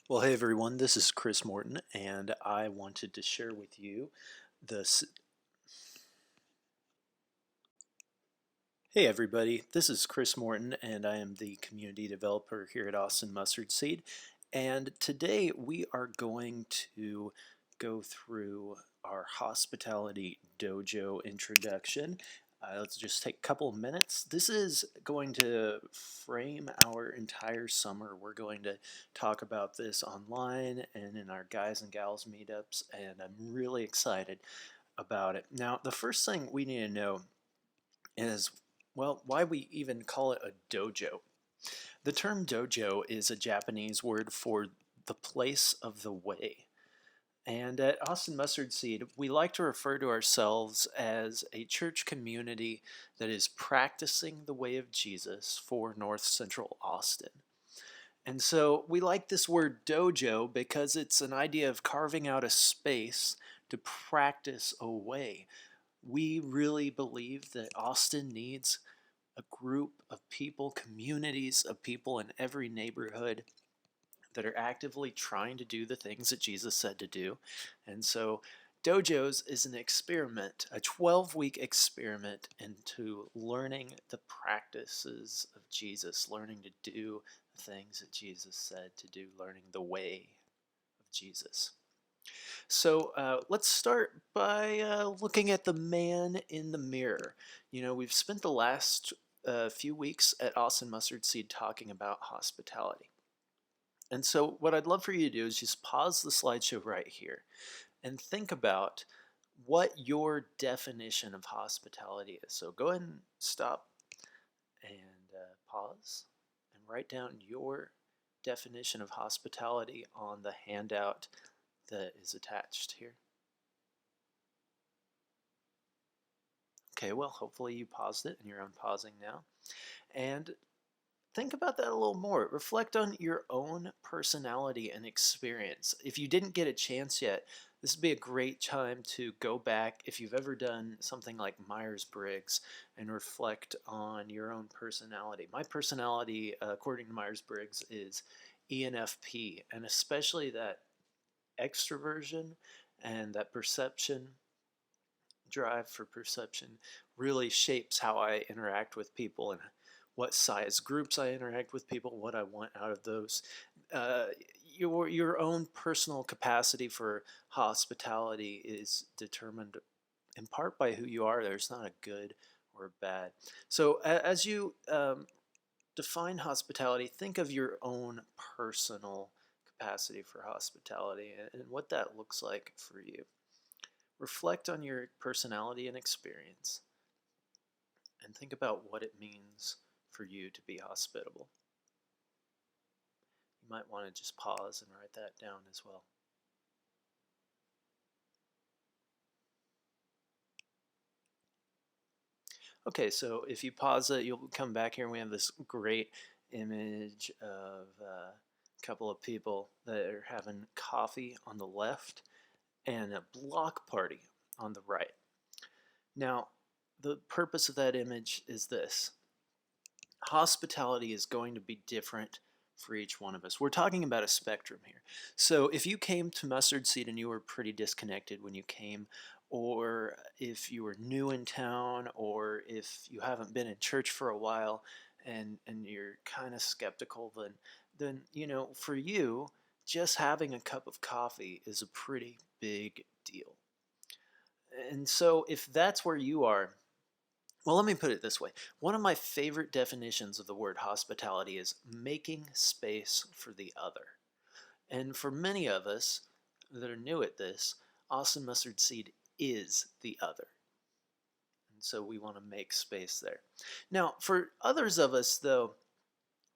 Well, hey everyone, this is Chris Morton, and I wanted to share with you this. Hey everybody, this is Chris Morton, and I am the community developer here at Austin Mustard Seed. And today we are going to go through our hospitality dojo introduction. Let's just take a couple of minutes. This is going to frame our entire summer. We're going to talk about this online and in our guys and gals meetups, and I'm really excited about it. Now, the first thing we need to know is, well, why we even call it a dojo. The term dojo is a Japanese word for the place of the way. And at Austin Mustard Seed, we like to refer to ourselves as a church community that is practicing the way of Jesus for North Central Austin. And so we like this word dojo because it's an idea of carving out a space to practice a way. We really believe that Austin needs a group of people, communities of people in every neighborhood that are actively trying to do the things that Jesus said to do. And so Dojos is an experiment, a 12-week experiment into learning the practices of Jesus, learning to do the things that Jesus said to do, learning the way of Jesus. So let's start by looking at the man in the mirror. You know, we've spent the last few weeks at Austin Mustard Seed talking about hospitality. And so what I'd love for you to do is just pause the slideshow right here and think about what your definition of hospitality is. So go ahead and stop and pause and write down your definition of hospitality on the handout that is attached here. Okay, well, hopefully you paused it and you're unpausing now. And think about that a little more. Reflect on your own personality and experience. If you didn't get a chance yet, this would be a great time to go back if you've ever done something like Myers-Briggs and reflect on your own personality. My personality, according to Myers-Briggs, is ENFP, and especially that extroversion and that perception drive for perception really shapes how I interact with people and what size groups I interact with people, what I want out of those. Uh, your own personal capacity for hospitality is determined in part by who you are. There's not a good or a bad. So as you define hospitality, think of your own personal capacity for hospitality and what that looks like for you. Reflect on your personality and experience and think about what it means for you to be hospitable. You might want to just pause and write that down as well. Okay, so if you pause it, you'll come back here and we have this great image of a couple of people that are having coffee on the left and a block party on the right. Now, the purpose of that image is this. Hospitality is going to be different for each one of us. We're talking about a spectrum here. So if you came to Mustard Seed and you were pretty disconnected when you came, or if you were new in town, or if you haven't been in church for a while and you're kind of skeptical, then you know, for you, just having a cup of coffee is a pretty big deal. And so if that's where you are, well, let me put it this way. One of my favorite definitions of the word hospitality is making space for the other. And for many of us that are new at this, Austin Mustard Seed is the other. And so we want to make space there. Now, for others of us, though,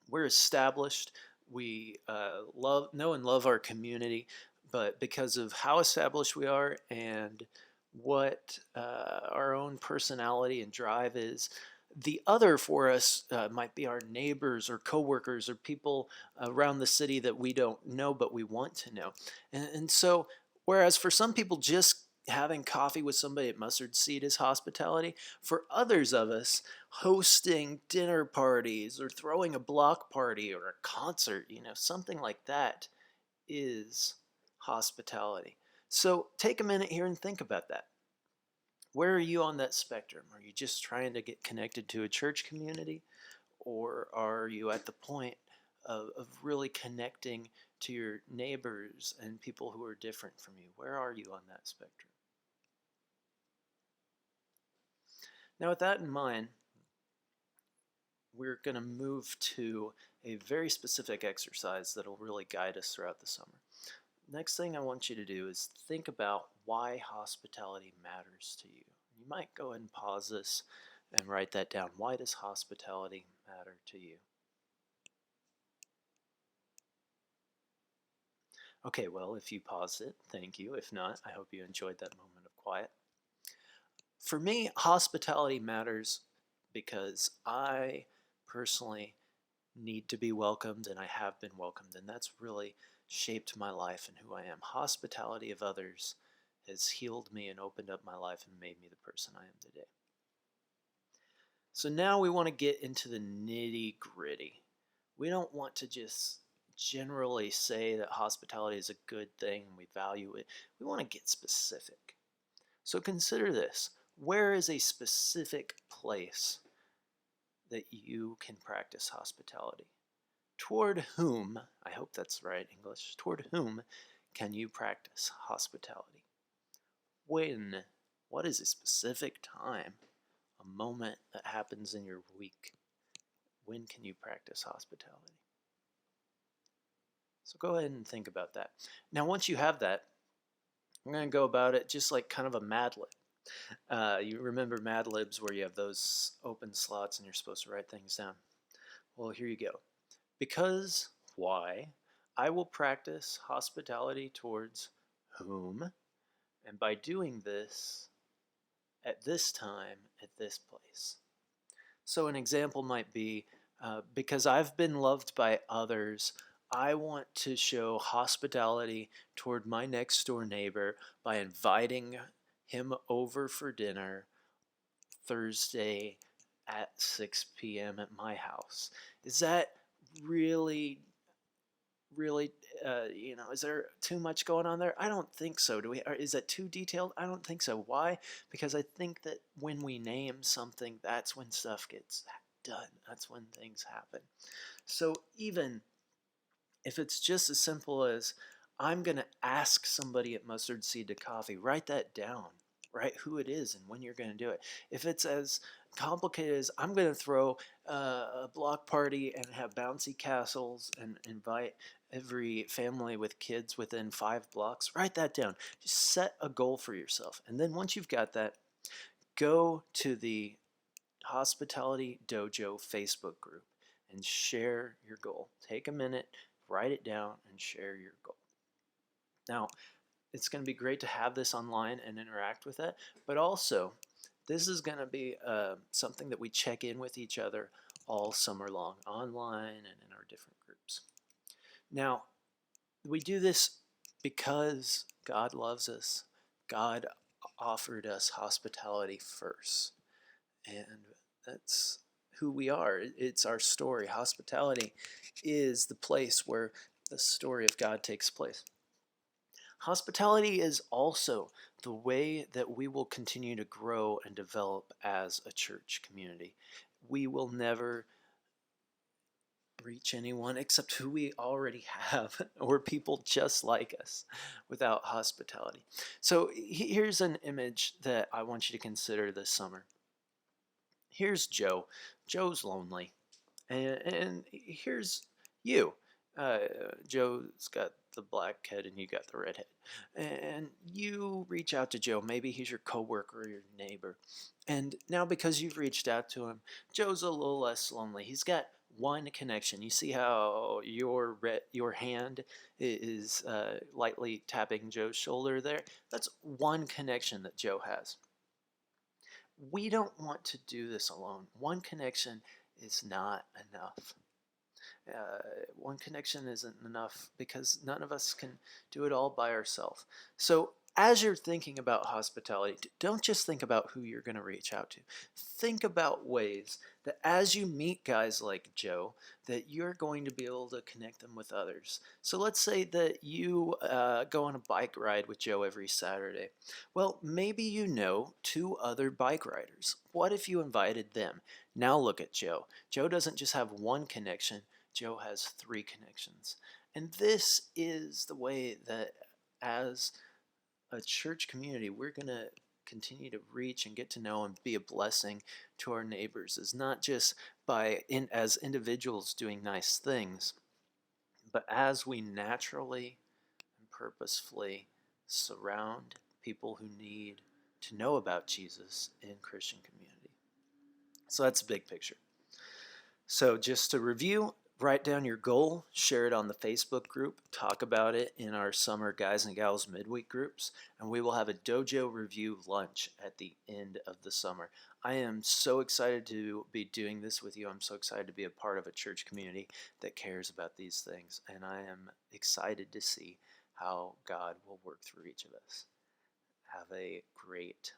we're established. We know and love our community, but because of how established we are and what our own personality and drive is, the other for us might be our neighbors or coworkers or people around the city that we don't know but we want to know. And so, whereas for some people, just having coffee with somebody at Mustard Seed is hospitality, for others of us, hosting dinner parties or throwing a block party or a concert, you know, something like that is hospitality? So take a minute here and think about that. Where are you on that spectrum? Are you just trying to get connected to a church community? Or are you at the point of really connecting to your neighbors and people who are different from you? Where are you on that spectrum? Now, with that in mind, we're going to move to a very specific exercise that will really guide us throughout the summer. Next thing I want you to do is think about why hospitality matters to you. You might go ahead and pause this and write that down. Why does hospitality matter to you? Okay, well, if you paused it, thank you. If not, I hope you enjoyed that moment of quiet. For me, hospitality matters because I personally need to be welcomed, and I have been welcomed, and that's really shaped my life and who I am. Hospitality of others has healed me and opened up my life and made me the person I am today. So now we want to get into the nitty gritty. We don't want to just generally say that hospitality is a good thing and we value it. We want to get specific. So consider this. Where is a specific place that you can practice hospitality? Toward whom, I hope that's right English, toward whom can you practice hospitality? When? What is a specific time? A moment that happens in your week? When can you practice hospitality? So go ahead and think about that. Now, once you have that, I'm going to go about it just like kind of a Mad Lib. You remember Mad Libs where you have those open slots and you're supposed to write things down? Well, here you go. Because, why, I will practice hospitality towards whom, and by doing this, at this time, at this place. So an example might be, because I've been loved by others, I want to show hospitality toward my next door neighbor by inviting him over for dinner Thursday at 6 p.m. at my house. Is that really is there too much going on there? I don't think so. Is that too detailed? I don't think so. Why? Because I think that when we name something, that's when stuff gets done. That's when things happen. So even if it's just as simple as I'm going to ask somebody at Mustard Seed to coffee, write that down. Write who it is and when you're going to do it. If it's as complicated as I'm going to throw a block party and have bouncy castles and invite every family with kids within 5 blocks, write that down. Just set a goal for yourself. And then once you've got that, go to the Hospitality Dojo Facebook group and share your goal. Take a minute, write it down, and share your goal. Now, it's going to be great to have this online and interact with it, but also this is going to be something that we check in with each other all summer long, online and in our different groups. Now, we do this because God loves us. God offered us hospitality first, and that's who we are. It's our story. Hospitality is the place where the story of God takes place. Hospitality is also the way that we will continue to grow and develop as a church community. We will never reach anyone except who we already have or people just like us without hospitality. So here's an image that I want you to consider this summer. Here's Joe. Joe's lonely. And here's you. Joe's got the black head and you got the red head. And you reach out to Joe. Maybe he's your coworker or your neighbor. And now because you've reached out to him, Joe's a little less lonely. He's got one connection. You see how your hand is lightly tapping Joe's shoulder there? That's one connection that Joe has. We don't want to do this alone. One connection is not enough. One connection isn't enough because none of us can do it all by ourselves. So as you're thinking about hospitality, don't just think about who you're going to reach out to. Think about ways that as you meet guys like Joe, that you're going to be able to connect them with others. So let's say that you go on a bike ride with Joe every Saturday. Well, maybe you know two other bike riders. What if you invited them? Now look at Joe. Joe doesn't just have one connection, Joe has three connections. And this is the way that as a church community, we're going to continue to reach and get to know and be a blessing to our neighbors, is not just as individuals doing nice things, but as we naturally and purposefully surround people who need to know about Jesus in Christian community. So that's a big picture. So just to review, write down your goal, share it on the Facebook group, talk about it in our summer guys and gals midweek groups, and we will have a Dojo review lunch at the end of the summer. I am so excited to be doing this with you. I'm so excited to be a part of a church community that cares about these things, and I am excited to see how God will work through each of us. Have a great